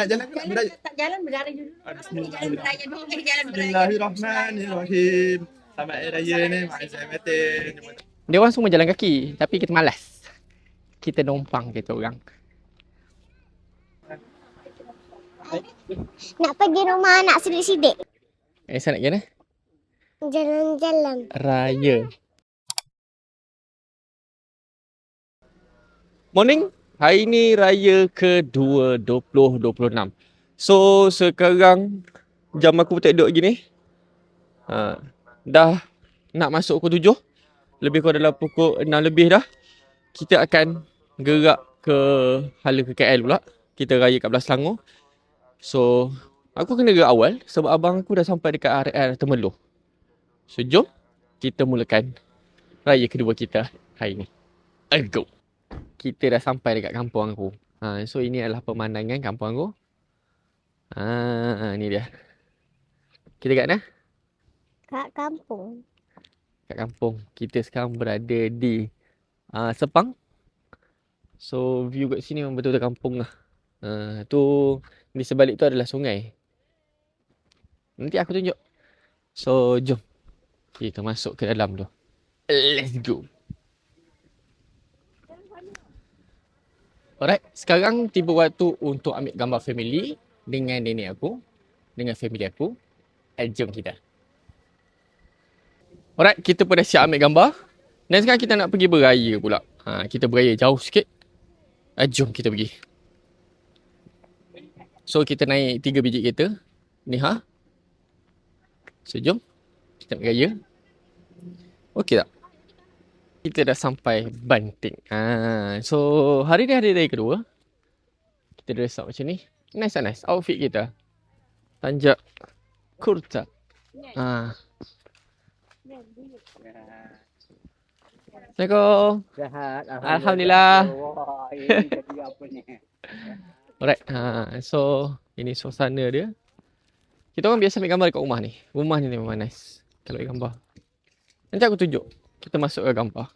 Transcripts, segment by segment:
Jalan ke tak beraya? Tak jalan berlari dulu. Jalan beraya dulu. Jalan beraya. Bismillahirrahmanirrahim. Selamat Hari Raya ni, Mak Aizah Matin. Dia orang semua jalan kaki, tapi kita malas. Kita numpang kita orang. Nak pergi rumah anak sidik-sidik. Aisyah nak pergi mana? Jalan-jalan. Raya. Morning. Hari ni raya ke-2 2026. So sekarang jam aku tak duduk lagi ni. Dah nak masuk pukul 7. Lebih kurang dalam pukul 6 lebih dah. Kita akan gerak ke Hala KKL pula. Kita raya kat belah Selangor. So aku kena gerak awal sebab abang aku dah sampai dekat RL Temerloh. So jom kita mulakan raya kedua kita hari ni. Let's go. Kita dah sampai dekat kampung aku. So ini adalah pemandangan kampung aku. Ni dia. Kita kat mana? Kat kampung. Kat kampung. Kita sekarang berada di Sepang. So view kat sini memang betul-betul kampung lah. Tu di sebalik tu adalah sungai. Nanti aku tunjuk. So jom kita masuk ke dalam tu. Let's go. Alright, sekarang tiba waktu untuk ambil gambar family dengan nenek aku, dengan family aku. Jom kita. Alright, kita pun dah siap ambil gambar. Dan sekarang kita nak pergi beraya pula. Kita beraya jauh sikit. Jom kita pergi. So kita naik 3 biji kereta. Ni So jom kita nak beraya. Okey tak? Kita dah sampai Banting. So hari ni hari raya kedua. Kita dress up macam ni. Nice. Outfit kita. Tanjak kurta. Assalamualaikum. Sihat. Alhamdulillah. Wah, ini jadi apa ni? Alright. So ini suasana dia. Kita orang biasa ambil gambar dekat rumah ni. Rumah ni memang nice. Kalau ambil gambar. Nanti aku tunjuk. Kita masuk ke gambar.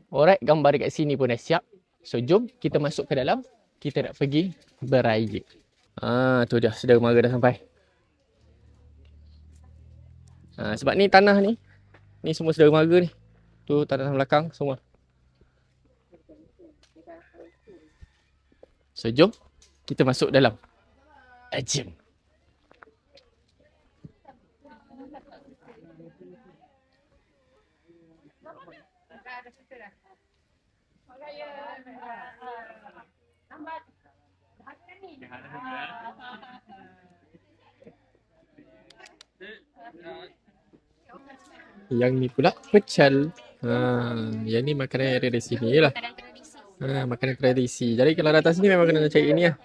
Alright, gambar dekat sini pun dah siap. So jom kita masuk ke dalam. Kita nak pergi beraya. Tu dia, saudara mara dah sampai. Sebab ni tanah ni. Ni semua saudara mara ni. Tu tanah belakang semua. So jom kita masuk dalam. Jom. Yang ni pula pecel. Yang ni makanan yang ada di sini lah. Makanan tradisi. Jadi kalau datang sini memang kena cari ni lah.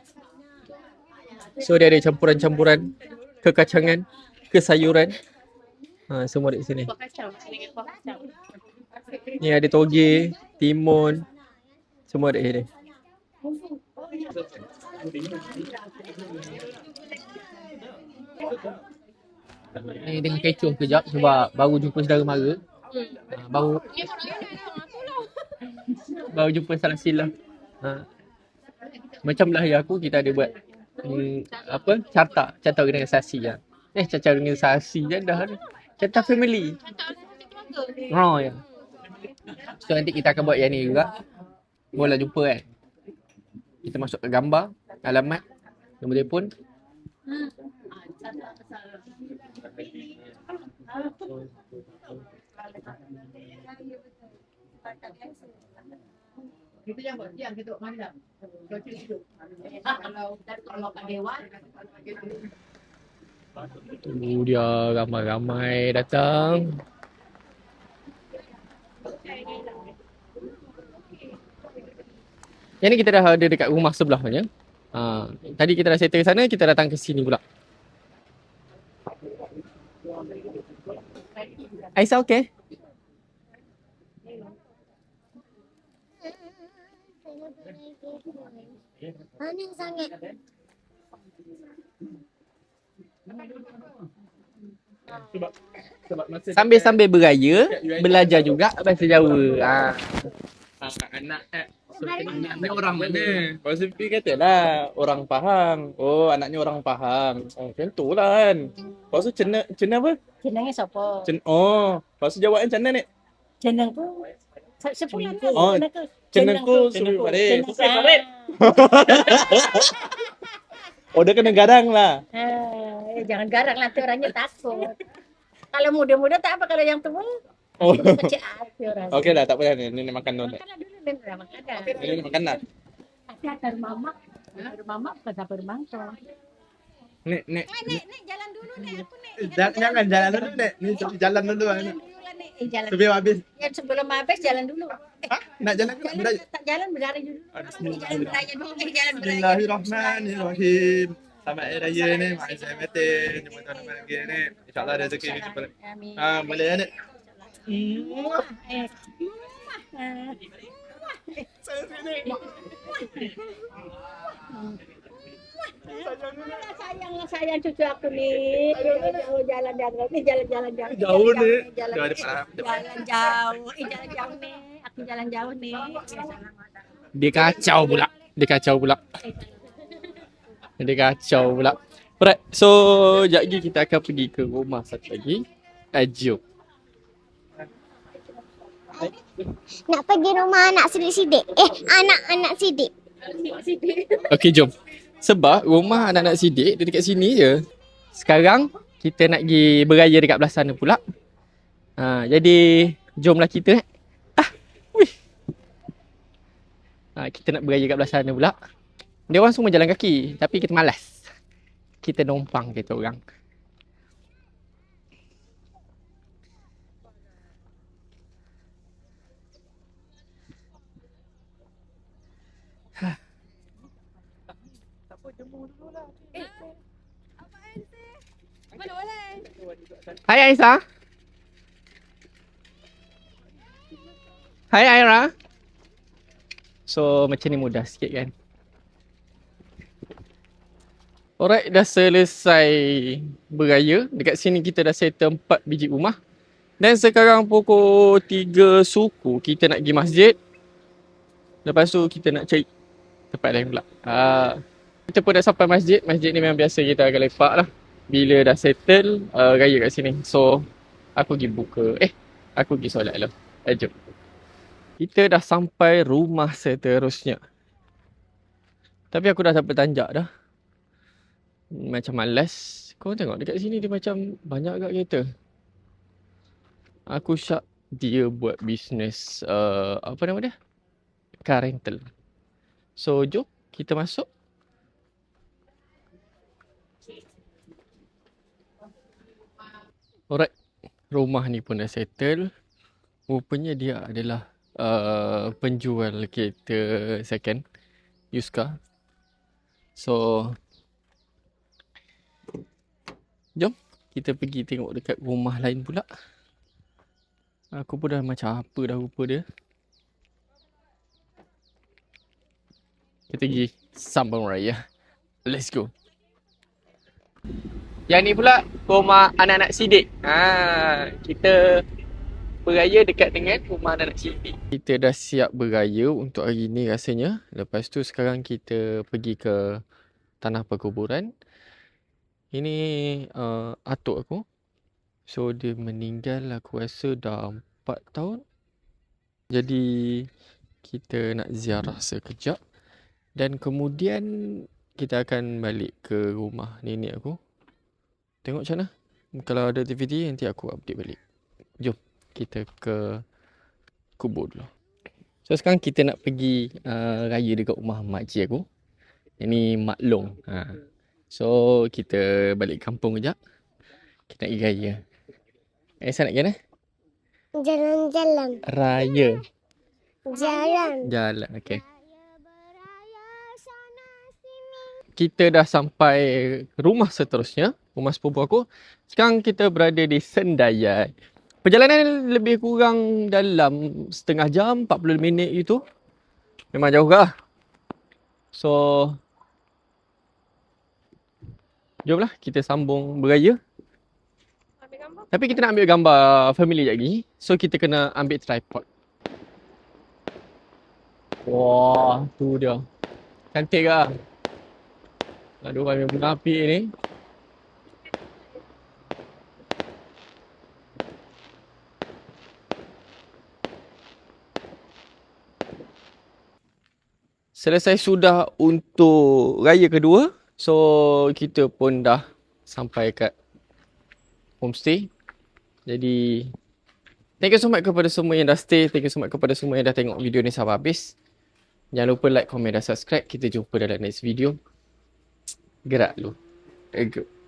So dia ada campuran-campuran kekacangan, kesayuran. Semua ada di sini. Ni ada toge, timun. Semua ada di sini. Ni dengan kecoh kejap sebab baru jumpa saudara mara. Baru jumpa salah silap. Macam lahir aku kita ada buat carta organisasi ya. Carta organisasi je dah ni. Carta family. Ya. So nanti kita akan buat yang ni juga. Boleh jumpa kan. Kita masuk ke gambar, alamat, nombor telefon. Kita jangan buat siang, kita buat malam. Cuaca hidup. Kalau kat dewan. Tu dia ramai-ramai datang. Yang ni kita dah ada dekat rumah sebelahnya. Tadi kita dah settle sana, kita datang ke sini pula. Aisyah okey? Panas sangat. Sambil-sambil beraya, belajar juga bahasa Jawa. anak so, anaknya orang mana? Lepas tu Pi katalah orang Pahang. Oh, anaknya orang Pahang. Oh, macam tu lah kan. Lepas tu cena apa? Jenengnya siapa? Lepas tu jawab macam mana ni? Jenengku sepulang ke? Oh, cenengku suruh balik. Oh, dia kena garang lah. Jangan garang nanti orangnya takut. Kalau muda-muda tak apa, kalau yang tua Oh. kecil hati orang. Okey lah, tak apa ni makan dulu. Makanlah dulu, Nena, makanlah. Ini makan lah. Tapi ada rumah mak bukan sampai rumah kau. Nek. Nek, jalan dulu nek, aku nek. Jangan jalan dulu, Nek. Ni jalan dulu Jalan Nek. dulu lah nek. Jalan. Sebelum habis. Ya, sebelum habis jalan dulu. Nak jalan ke nak beraya? Tak jalan berlari dulu. Jalan beraya dulu. Jalan beraya. Bismillahirrahmanirrahim. Selamat Hari Raya ni, Mak Aizah Metin. Jumpa tahun depan lagi ni. InsyaAllah rezeki kita jumpa lagi. Amin. Boleh ya, Nek? Sayang cucu aku nih. Jauh jalan-jalan nih, jalan-jalan jauh. Jauh ni. Jalan Jauh depan. jalan jauh. Jalan jauh nih. Aku jalan jauh nih. Dia kacau pula. Alright, so sekejap lagi kita akan pergi ke rumah satu lagi. Jom. Nak pergi rumah anak sidik-sidik. Anak-anak sidik. Okey, jom. Sebab rumah anak-anak sidik dia dekat sini je. Sekarang kita nak pergi beraya dekat belah sana pula. Jadi jomlah kita. Kita nak beraya kat belah sana pula. Dia orang semua jalan kaki, tapi kita malas. Kita numpang kita orang. Hai Aisyah. Hai Aira. So macam ni mudah sikit kan. Alright, dah selesai beraya. Dekat sini kita dah settle 4 biji rumah. Dan sekarang pukul 3 suku kita nak pergi masjid. Lepas tu kita nak cari tempat lain pula. Kita pun dah sampai masjid. Masjid ni memang biasa kita akan lepak lah. Bila dah settle raya kat sini. So aku pergi solat lah. Jom. Kita dah sampai rumah seterusnya. Tapi aku dah sampai tanjak dah. Macam malas. Kau tengok dekat sini dia macam banyak agak kereta. Aku syak dia buat bisnes apa nama dia? Car rental. So jom kita masuk. Alright. Rumah ni pun dah settle. Rupanya dia adalah penjual kereta second. Used car. So jom kita pergi tengok dekat rumah lain pula. Aku pun dah macam apa dah rupa dia. Kita pergi sambung raya. Let's go. Yang ni pula rumah anak-anak sidik. Kita beraya dekat dengan rumah anak-anak sidik. Kita dah siap beraya untuk hari ni rasanya. Lepas tu sekarang kita pergi ke tanah perkuburan. Ini atuk aku. So dia meninggal aku rasa dah 4 tahun. Jadi kita nak ziarah sekejap. Dan kemudian kita akan balik ke rumah nenek aku. Tengok macam mana. Kalau ada aktiviti nanti aku update balik. Jom kita ke kubur dulu. So sekarang kita nak pergi raya dekat rumah makcik aku. Ini Mak Long. So kita balik kampung kejap. Kita nak pergi raya. Aisyah nak pergi mana? Jalan-jalan. Raya. Jalan. Okey. Kita dah sampai rumah seterusnya. Rumah sepupu aku. Sekarang kita berada di Sendayai. Perjalanan lebih kurang dalam setengah jam, 40 minit gitu. Memang jauh kah? So jomlah kita sambung beraya. Tapi kita nak ambil gambar family sekejap lagi. So kita kena ambil tripod. Wah, tu dia. Cantik lah. Ada orang yang bunga api ni. Selesai sudah untuk raya kedua. So, kita pun dah sampai kat homestay. Jadi, thank you so much kepada semua yang dah stay. Thank you so much kepada semua yang dah tengok video ni sampai habis. Jangan lupa like, komen dan subscribe. Kita jumpa dalam next video. Gerak lu. Go.